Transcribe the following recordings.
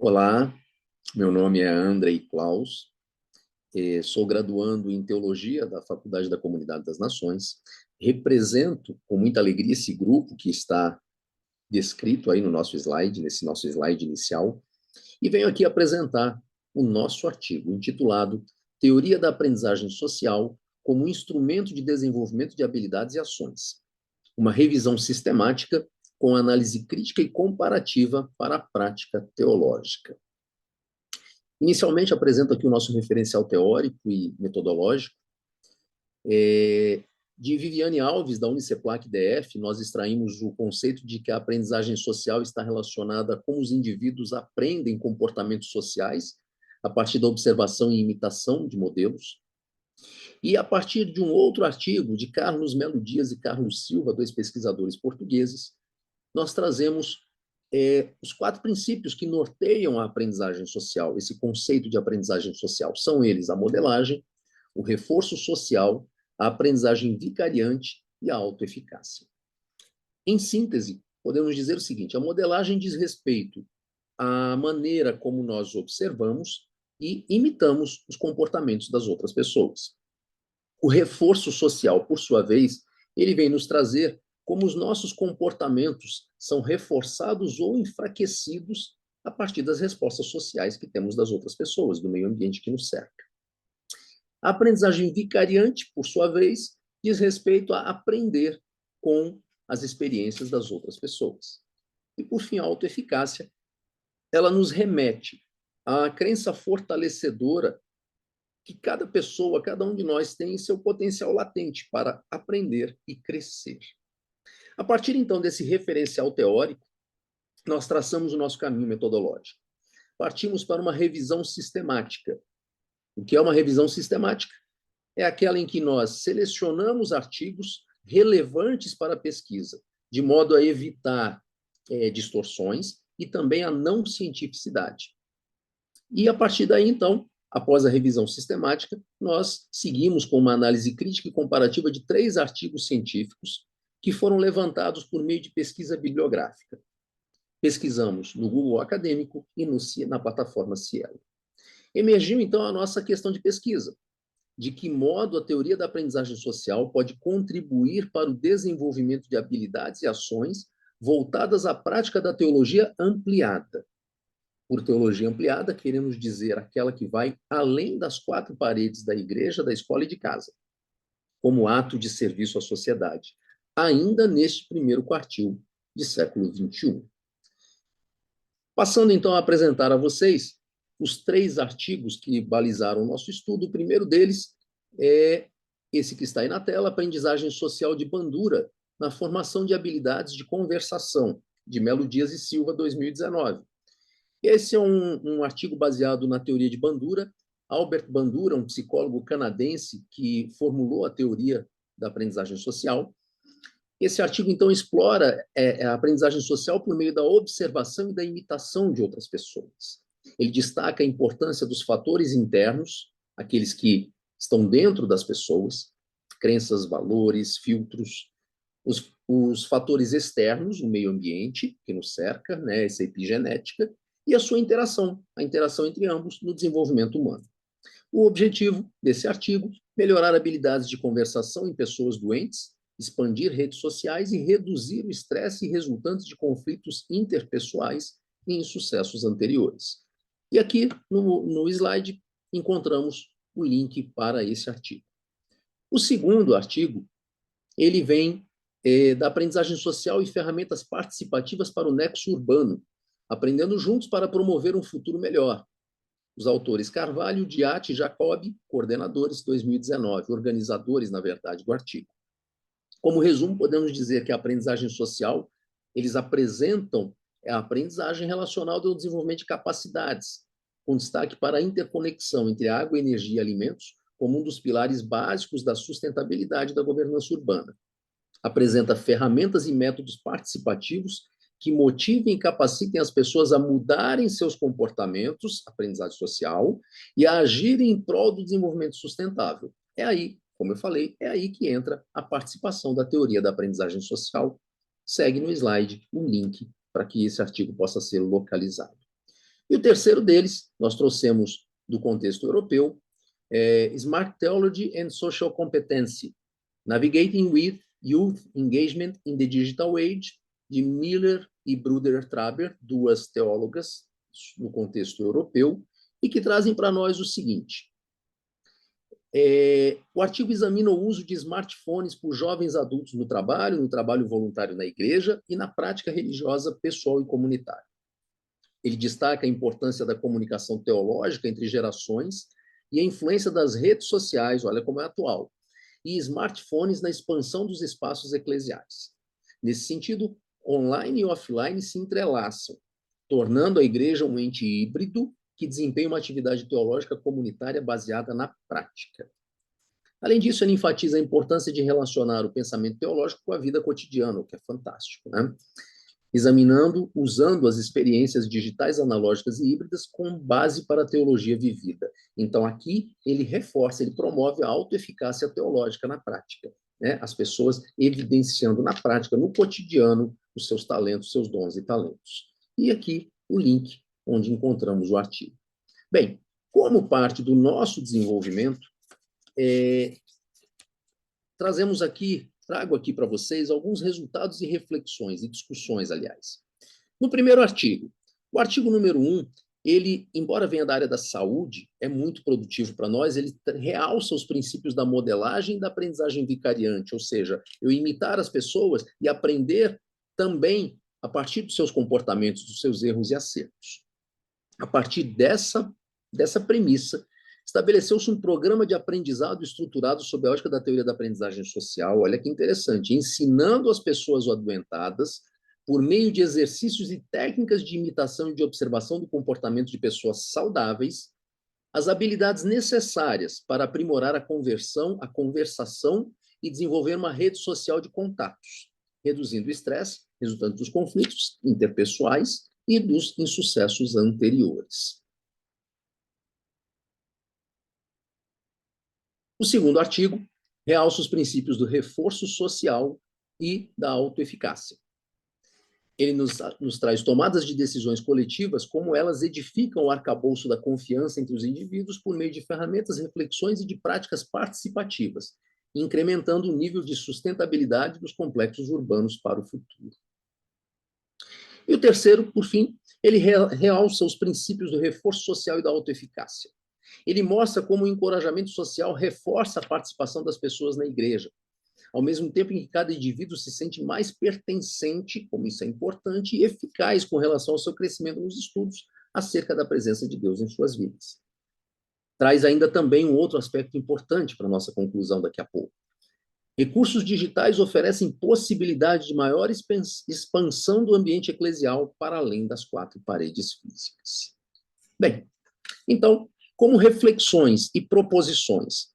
Olá, meu nome é Andrei Klaus, sou graduando em Teologia da Faculdade da Comunidade das Nações, represento com muita alegria esse grupo que está descrito aí no nosso slide, nesse nosso slide inicial, e venho aqui apresentar o nosso artigo intitulado Teoria da Aprendizagem Social como Instrumento de Desenvolvimento de Habilidades e Ações, uma revisão sistemática com análise crítica e comparativa para a prática teológica. Inicialmente, apresento aqui o nosso referencial teórico e metodológico. De Viviane Alves, da Uniceplac DF, nós extraímos o conceito de que a aprendizagem social está relacionada a como os indivíduos aprendem comportamentos sociais a partir da observação e imitação de modelos. E a partir de um outro artigo de Carlos Melo Dias e Carlos Silva, dois pesquisadores portugueses, nós trazemos os 4 princípios que norteiam a aprendizagem social, esse conceito de aprendizagem social. São eles a modelagem, o reforço social, a aprendizagem vicariante e a autoeficácia. Em síntese, podemos dizer o seguinte: a modelagem diz respeito à maneira como nós observamos e imitamos os comportamentos das outras pessoas. O reforço social, por sua vez, ele vem nos trazer como os nossos comportamentos são reforçados ou enfraquecidos a partir das respostas sociais que temos das outras pessoas, do meio ambiente que nos cerca. A aprendizagem vicariante, por sua vez, diz respeito a aprender com as experiências das outras pessoas. E, por fim, a autoeficácia, ela nos remete à crença fortalecedora que cada pessoa, cada um de nós tem seu potencial latente para aprender e crescer. A partir, então, desse referencial teórico, nós traçamos o nosso caminho metodológico. Partimos para uma revisão sistemática. O que é uma revisão sistemática? É aquela em que nós selecionamos artigos relevantes para a pesquisa, de modo a evitar distorções e também a não cientificidade. E a partir daí, então, após a revisão sistemática, nós seguimos com uma análise crítica e comparativa de 3 artigos científicos que foram levantados por meio de pesquisa bibliográfica. Pesquisamos no Google Acadêmico e na plataforma Cielo. Emergiu, então, a nossa questão de pesquisa. De que modo a teoria da aprendizagem social pode contribuir para o desenvolvimento de habilidades e ações voltadas à prática da teologia ampliada. Por teologia ampliada, queremos dizer aquela que vai além das 4 paredes da igreja, da escola e de casa, como ato de serviço à sociedade, ainda neste primeiro quartil de século XXI. Passando, então, a apresentar a vocês os 3 artigos que balizaram o nosso estudo. O primeiro deles é esse que está aí na tela, Aprendizagem Social de Bandura na Formação de Habilidades de Conversação, de Melo Dias e Silva, 2019. Esse é um artigo baseado na teoria de Bandura. Albert Bandura, um psicólogo canadense que formulou a teoria da aprendizagem social. Esse artigo, então, explora a aprendizagem social por meio da observação e da imitação de outras pessoas. Ele destaca a importância dos fatores internos, aqueles que estão dentro das pessoas, crenças, valores, filtros, os fatores externos, o meio ambiente que nos cerca, né, essa epigenética, e a sua interação, a interação entre ambos no desenvolvimento humano. O objetivo desse artigo: melhorar habilidades de conversação em pessoas doentes, expandir redes sociais e reduzir o estresse resultantes de conflitos interpessoais e insucessos anteriores. E aqui, no slide, encontramos o link para esse artigo. O segundo artigo, ele vem da aprendizagem social e ferramentas participativas para o nexo urbano, aprendendo juntos para promover um futuro melhor. Os autores Carvalho, Diatti e Jacobi, coordenadores 2019, organizadores, na verdade, do artigo. Como resumo, podemos dizer que a aprendizagem social, eles apresentam a aprendizagem relacional do desenvolvimento de capacidades, com destaque para a interconexão entre água, energia e alimentos, como um dos pilares básicos da sustentabilidade da governança urbana. Apresenta ferramentas e métodos participativos que motivem e capacitem as pessoas a mudarem seus comportamentos, aprendizagem social, e a agirem em prol do desenvolvimento sustentável. É aí, como eu falei, é aí que entra a participação da teoria da aprendizagem social. Segue no slide um link para que esse artigo possa ser localizado. E o terceiro deles, nós trouxemos do contexto europeu, Smart Theology and Social Competency, Navigating with Youth Engagement in the Digital Age, de Miller e Bruder-Traber, duas teólogas no contexto europeu, e que trazem para nós o seguinte. O artigo examina o uso de smartphones por jovens adultos no trabalho voluntário na igreja e na prática religiosa pessoal e comunitária. Ele destaca a importância da comunicação teológica entre gerações e a influência das redes sociais, olha como é atual, e smartphones na expansão dos espaços eclesiais. Nesse sentido, online e offline se entrelaçam, tornando a igreja um ente híbrido que desempenha uma atividade teológica comunitária baseada na prática. Além disso, ele enfatiza a importância de relacionar o pensamento teológico com a vida cotidiana, o que é fantástico, né? Usando as experiências digitais, analógicas e híbridas como base para a teologia vivida. Então, aqui, ele reforça, ele promove a autoeficácia teológica na prática, né? As pessoas evidenciando na prática, no cotidiano, os seus talentos, seus dons e talentos. E aqui, o link onde encontramos o artigo. Bem, como parte do nosso desenvolvimento, trago aqui para vocês alguns resultados e reflexões, e discussões, aliás. No primeiro artigo, o artigo número 1, ele, embora venha da área da saúde, é muito produtivo para nós, ele realça os princípios da modelagem e da aprendizagem vicariante, ou seja, eu imitar as pessoas e aprender também a partir dos seus comportamentos, dos seus erros e acertos. A partir dessa premissa, estabeleceu-se um programa de aprendizado estruturado sob a ótica da teoria da aprendizagem social, olha que interessante, ensinando as pessoas adoentadas, por meio de exercícios e técnicas de imitação e de observação do comportamento de pessoas saudáveis, as habilidades necessárias para aprimorar a conversação e desenvolver uma rede social de contatos, reduzindo o estresse resultante dos conflitos interpessoais e dos insucessos anteriores. O segundo artigo realça os princípios do reforço social e da autoeficácia. Ele nos traz tomadas de decisões coletivas, como elas edificam o arcabouço da confiança entre os indivíduos por meio de ferramentas, reflexões e de práticas participativas, incrementando o nível de sustentabilidade dos complexos urbanos para o futuro. E o terceiro, por fim, ele realça os princípios do reforço social e da autoeficácia. Ele mostra como o encorajamento social reforça a participação das pessoas na igreja, ao mesmo tempo em que cada indivíduo se sente mais pertencente, como isso é importante, e eficaz com relação ao seu crescimento nos estudos acerca da presença de Deus em suas vidas. Traz ainda também um outro aspecto importante para a nossa conclusão daqui a pouco. Recursos digitais oferecem possibilidade de maior expansão do ambiente eclesial para além das quatro paredes físicas. Bem, então, como reflexões e proposições,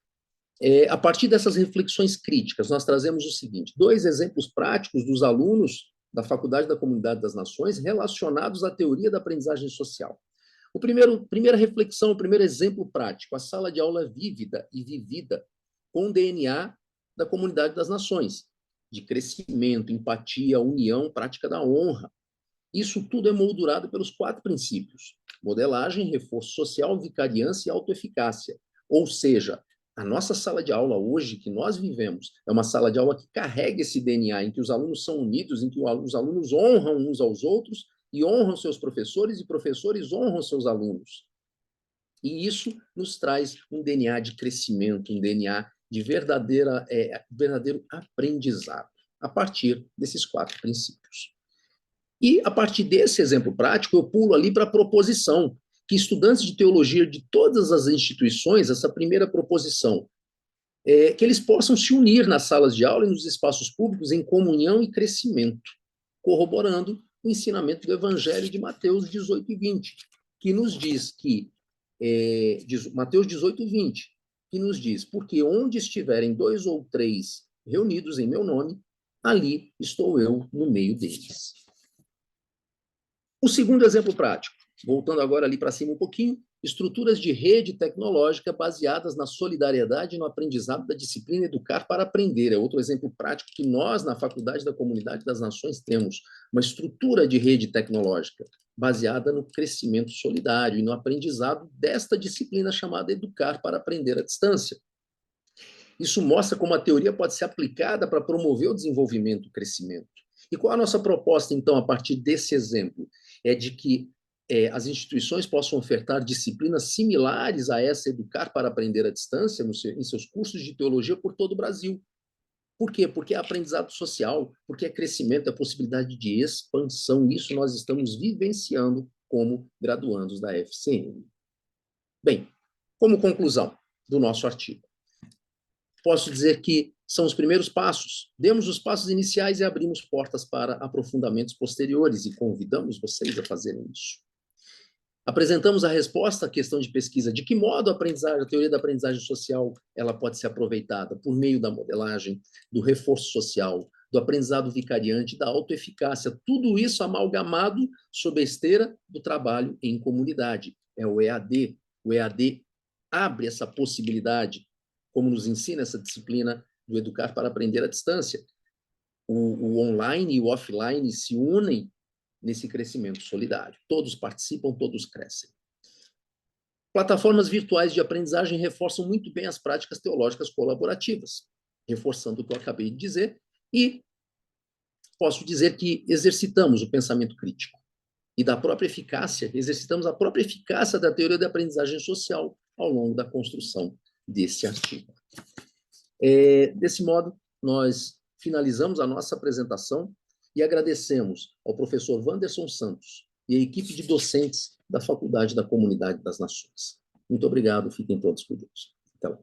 a partir dessas reflexões críticas, nós trazemos o seguinte, 2 exemplos práticos dos alunos da Faculdade da Comunidade das Nações relacionados à teoria da aprendizagem social. Primeira reflexão, o primeiro exemplo prático, a sala de aula vívida e vivida com o DNA da Comunidade das Nações, de crescimento, empatia, união, prática da honra. Isso tudo é moldurado pelos 4 princípios: modelagem, reforço social, vicariância e autoeficácia. Ou seja, a nossa sala de aula hoje, que nós vivemos, é uma sala de aula que carrega esse DNA, em que os alunos são unidos, em que os alunos honram uns aos outros e honram seus professores, e professores honram seus alunos. E isso nos traz um DNA de crescimento, um DNA de verdadeiro aprendizado, a partir desses 4 princípios. E, a partir desse exemplo prático, eu pulo ali para a proposição, que estudantes de teologia de todas as instituições, essa primeira proposição, que eles possam se unir nas salas de aula e nos espaços públicos em comunhão e crescimento, corroborando o ensinamento do Evangelho de Mateus 18 e 20, que nos diz que, Mateus 18 e 20, que nos diz, porque onde estiverem 2 ou 3 reunidos em meu nome, ali estou eu no meio deles. O segundo exemplo prático, voltando agora ali para cima um pouquinho, estruturas de rede tecnológica baseadas na solidariedade e no aprendizado da disciplina Educar para Aprender. É outro exemplo prático que nós, na Faculdade da Comunidade das Nações, temos uma estrutura de rede tecnológica baseada no crescimento solidário e no aprendizado desta disciplina chamada Educar para Aprender à Distância. Isso mostra como a teoria pode ser aplicada para promover o desenvolvimento e o crescimento. E qual a nossa proposta, então, a partir desse exemplo? É de que as instituições possam ofertar disciplinas similares a essa Educar para Aprender à Distância em seus cursos de teologia por todo o Brasil. Por quê? Porque é aprendizado social, porque é crescimento, é possibilidade de expansão. Isso nós estamos vivenciando como graduandos da FCM. Bem, como conclusão do nosso artigo, posso dizer que são os primeiros passos. Demos os passos iniciais e abrimos portas para aprofundamentos posteriores e convidamos vocês a fazerem isso. Apresentamos a resposta à questão de pesquisa, de que modo a teoria da aprendizagem social ela pode ser aproveitada por meio da modelagem, do reforço social, do aprendizado vicariante, da autoeficácia, tudo isso amalgamado sob a esteira do trabalho em comunidade. É o EAD. O EAD abre essa possibilidade, como nos ensina essa disciplina do Educar para Aprender à Distância. O online e o offline se unem nesse crescimento solidário. Todos participam, todos crescem. Plataformas virtuais de aprendizagem reforçam muito bem as práticas teológicas colaborativas, reforçando o que eu acabei de dizer, e posso dizer que exercitamos o pensamento crítico e da própria eficácia, exercitamos a própria eficácia da teoria da aprendizagem social ao longo da construção desse artigo. Desse modo, nós finalizamos a nossa apresentação e agradecemos ao professor Wanderson Santos e à equipe de docentes da Faculdade da Comunidade das Nações. Muito obrigado, fiquem todos com Deus. Até lá.